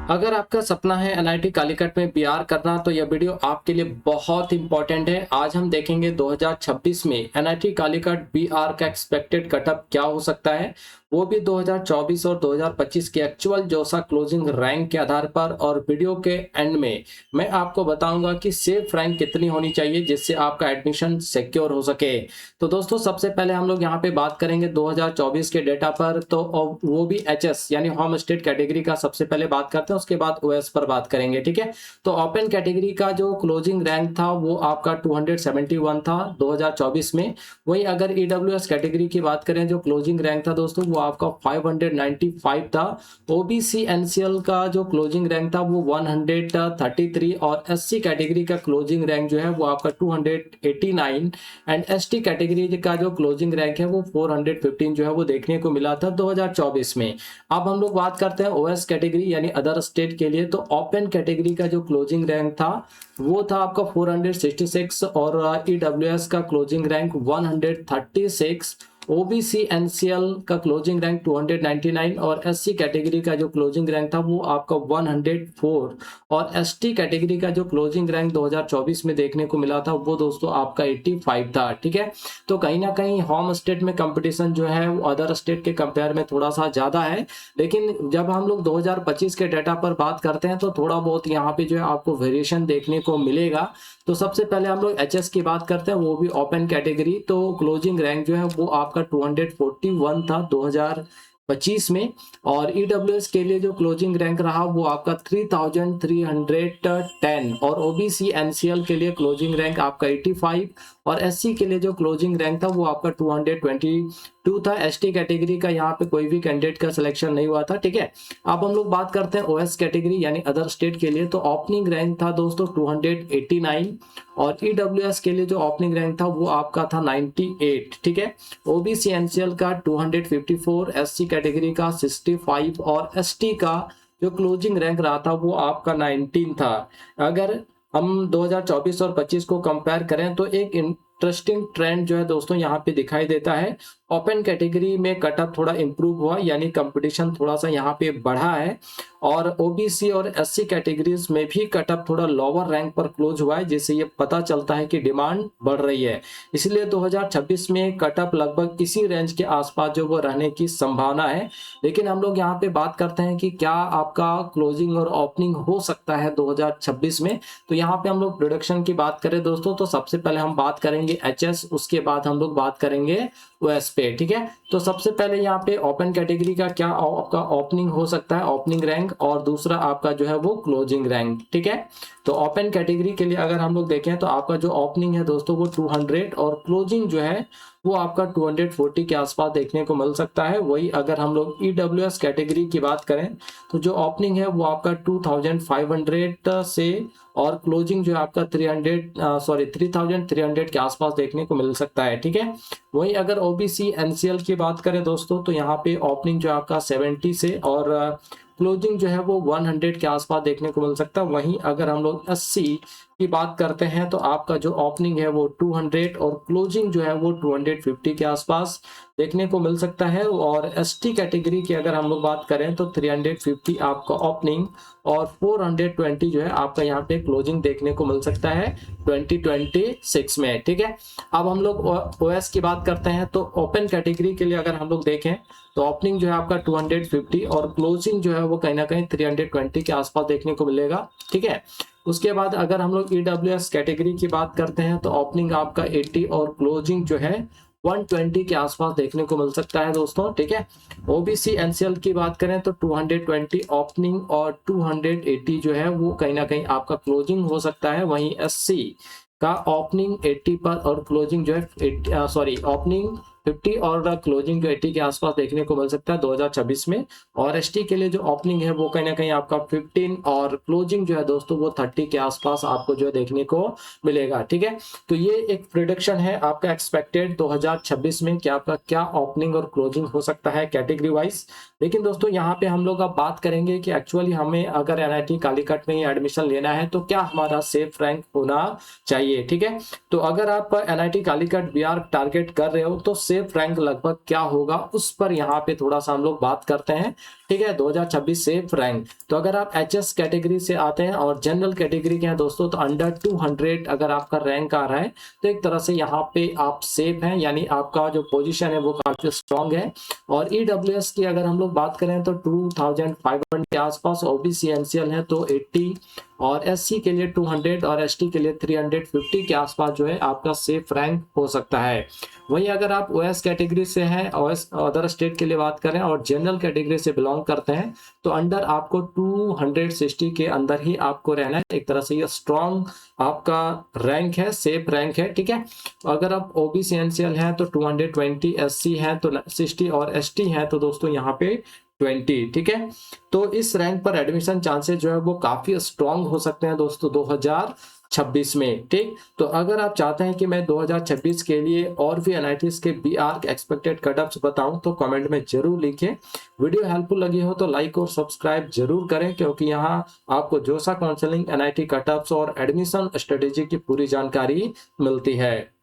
अगर आपका सपना है एनआईटी कालीकट में बीआर करना तो यह वीडियो आपके लिए बहुत इंपॉर्टेंट है। आज हम देखेंगे 2026 में एनआईटी कालीकट बीआर का एक्सपेक्टेड कटअप क्या हो सकता है, वो भी 2024 और 2025 के एक्चुअल जोसा क्लोजिंग रैंक के आधार पर। और वीडियो के एंड में मैं आपको बताऊंगा कि सेफ रैंक कितनी होनी चाहिए जिससे आपका एडमिशन सिक्योर हो सके। तो दोस्तों सबसे पहले हम लोग यहाँ पे बात करेंगे 2024 के डेटा पर, तो वो भी एचएस यानी होम स्टेट कैटेगरी का सबसे पहले बात करते हैं, उसके बाद ओएस पर बात करेंगे। ठीक है, तो ओपन कैटेगरी का जो क्लोजिंग रैंक था वो आपका 271 था 2024 में। वहीं अगर ईडब्ल्यूएस कैटेगरी की बात करें, जो क्लोजिंग रैंक था दोस्तों वो आपका 595 था। ओबीसी एनसीएल का जो क्लोजिंग रैंक था वो 133 और एससी कैटेगरी का क्लोजिंग रैंक जो है वो आपका 289 एंड एसटी कैटेगरी का जो क्लोजिंग रैंक है वो 415 जो है वो देखने को मिला था 2024 में। अब हम लोग बात करते हैं ओएस कैटेगरी यानी अदर स्टेट के लिए। तो ओपन कैटेगरी का जो क्लोजिंग रैंक था वो था आपका 466 और ईडब्ल्यूएस का क्लोजिंग रैंक 136, ओबीसी एनसीएल का क्लोजिंग रैंक 299 और एससी कैटेगरी का जो क्लोजिंग रैंक था वो आपका 104 और एसटी कैटेगरी का जो क्लोजिंग रैंक 2024 में देखने को मिला था वो दोस्तों आपका 85 था। ठीक है, तो कहीं ना कहीं होम स्टेट में कंपटीशन जो है वो अदर स्टेट के कंपेयर में थोड़ा सा ज्यादा है, लेकिन जब हम लोग 2025 के डाटा पर बात करते हैं तो थोड़ा बहुत यहाँ पे जो है आपको वेरिएशन देखने को मिलेगा। तो सबसे पहले हम लोग एचएस की बात करते हैं, वो भी ओपन कैटेगरी। तो क्लोजिंग रैंक जो है वो आपका 241 था 2025 में और ईडब्ल्यूएस के लिए जो क्लोजिंग रैंक रहा वो आपका 3310 और ओबीसी एनसीएल के लिए क्लोजिंग रैंक आपका 85 और एससी के लिए जो क्लोजिंग रैंक था वो आपका 222 था। एसटी कैटेगरी का यहाँ पे कोई भी कैंडिडेट का सिलेक्शन नहीं हुआ था। ठीक है, अब हम लोग बात करते हैं ओएस कैटेगरी यानी अदर स्टेट के लिए। तो ओपनिंग रैंक था दोस्तों 289 और ईडब्ल्यूएस के लिए जो ओपनिंग रैंक था वो आपका था 98। ठीक है, ओबीसी एनसीएल का 254, एससी कैटेगरी का 65 और एसटी का जो क्लोजिंग रैंक रहा था वो आपका 19 था। अगर हम 2024 और 25 को कंपेयर करें तो एक इंटरेस्टिंग ट्रेंड जो है दोस्तों यहाँ पे दिखाई देता है। ओपन कैटेगरी में कटअप थोड़ा इंप्रूव हुआ यानी कंपटीशन थोड़ा सा यहाँ पे बढ़ा है और ओबीसी और एससी कैटेगरीज में भी कटअप थोड़ा लोअर रैंक पर क्लोज हुआ है, जिससे ये पता चलता है कि डिमांड बढ़ रही है। इसलिए 2026 में कटअप लगभग इसी रेंज के आसपास जो वो रहने की संभावना है। लेकिन हम लोग यहाँ पे बात करते हैं कि क्या आपका क्लोजिंग और ओपनिंग हो सकता है 2026 में। तो यहाँ पे हम लोग प्रोडक्शन की बात करें दोस्तों तो सबसे पहले हम बात करेंगे एचएस, उसके बाद हम लोग बात करेंगे ओएस पे। ठीक है, तो सबसे पहले यहाँ पे ओपन कैटेगरी का क्या आपका ओपनिंग हो सकता है, ओपनिंग रैंक, और दूसरा आपका जो है वो क्लोजिंग रैंक। ठीक है, तो ओपन कैटेगरी के लिए अगर हम लोग देखें तो आपका जो ओपनिंग है दोस्तों वो 200 और क्लोजिंग जो है वो आपका 240 के आसपास देखने को मिल सकता है। वही अगर हम लोग ईडब्ल्यूएस कैटेगरी की बात करें तो जो ओपनिंग है वो आपका 2500 से और क्लोजिंग जो है आपका 3300 के आसपास देखने को मिल सकता है। ठीक है, वहीं अगर ओबीसी एनसीएल की बात करें दोस्तों तो यहाँ पे ओपनिंग जो आपका 70 से और क्लोजिंग जो है वो 100 के आसपास देखने को मिल सकता है। वहीं अगर हम लोग 80 की बात करते हैं तो आपका जो ओपनिंग है वो 200 और क्लोजिंग जो है वो 250 के आसपास देखने को मिल सकता है। और एसटी कैटेगरी की अगर हम लोग बात करें तो 350 आपका ओपनिंग और 420 जो है आपका यहाँ पे क्लोजिंग देखने को मिल सकता है 2026 में। ठीक है, अब हम लोग ओएस की बात करते हैं। तो ओपन कैटेगरी के लिए अगर हम लोग देखें तो ओपनिंग जो है आपका 250 और क्लोजिंग जो है वो कहीं ना कहीं 320 के आसपास देखने को मिलेगा। ठीक है, उसके बाद अगर हम लोग ईडब्ल्यूएस कैटेगरी की बात करते हैं तो ओपनिंग आपका 80 और क्लोजिंग जो है 120 के आसपास देखने को मिल सकता है दोस्तों। ठीक है, ओबीसी एनसीएल की बात करें तो 220 ओपनिंग और 280 जो है वो कहीं ना कहीं आपका क्लोजिंग हो सकता है। वहीं एससी का ओपनिंग 80 पर और क्लोजिंग जो है ओपनिंग 50 और क्लोजिंग जो 80 के आसपास देखने को मिल सकता है 2026 में। और एसटी के लिए जो ओपनिंग है वो कहीं ना कहीं आपका 15 और क्लोजिंग जो है दोस्तों वो 30 के आसपास आपको जो है देखने को मिलेगा। ठीक है, तो ये एक प्रिडिक्शन है आपका एक्सपेक्टेड 2026 में कि आपका क्या ओपनिंग और क्लोजिंग हो सकता है कैटेगरी वाइज। लेकिन दोस्तों यहाँ पे हम लोग अब बात करेंगे कि एक्चुअली हमें अगर एनआईटी कालीकट में ही एडमिशन लेना है तो क्या हमारा सेफ रैंक होना चाहिए। ठीक है, तो अगर आप एनआईटी कालीकट बीआर टारगेट कर रहे हो तो सेफ रैंक लगभग क्या होगा उस पर यहाँ पे थोड़ा सा हम लोग बात करते हैं। ठीक है, 2026 सेफ रैंक, तो अगर आप एचएस कैटेगरी से आते हैं और जनरल कैटेगरी के हैं दोस्तों, तो अंडर 200 अगर आपका रैंक आ रहा है तो एक तरह से यहाँ पे आप सेफ हैं, यानी आपका जो पोजीशन है वो काफी स्ट्रांग है। और ईडब्ल्यूएस की अगर हम लोग बात करें तो 2500 के आसपास, ओबीसी एनसीएल है तो 80, और एससी के लिए 200 और एसटी के लिए 350 के आसपास जो है आपका सेफ रैंक हो सकता है। वहीं अगर आप ओएस कैटेगरी से हैं, ओएस अदर स्टेट के लिए बात करें और जनरल कैटेगरी से बिलोंग करते हैं तो अंडर आपको 260 के अंदर ही आपको रहना है। एक तरह से ये स्ट्रॉन्ग आपका रैंक है, सेफ रैंक है। ठीक है, अगर आप ओबीसी एनसीएल हैं तो 220, एससी हैं तो 60 और एसटी हैं तो दोस्तों यहाँ पे 20। ठीक है, तो इस रैंक पर एडमिशन चांसेस जो है वो काफी स्ट्रांग हो सकते हैं दोस्तों 2026 में। ठीक, तो अगर आप चाहते हैं कि मैं 2026 के लिए और भी एनआईटीज के बीआर एक्सपेक्टेड कटअप्स बताऊं तो कमेंट में जरूर लिखें। वीडियो हेल्पफुल लगी हो तो लाइक और सब्सक्राइब जरूर करें, क्योंकि यहाँ आपको जोसा काउंसलिंग, एनआईटी कटअप्स और एडमिशन स्ट्रेटेजी की पूरी जानकारी मिलती है।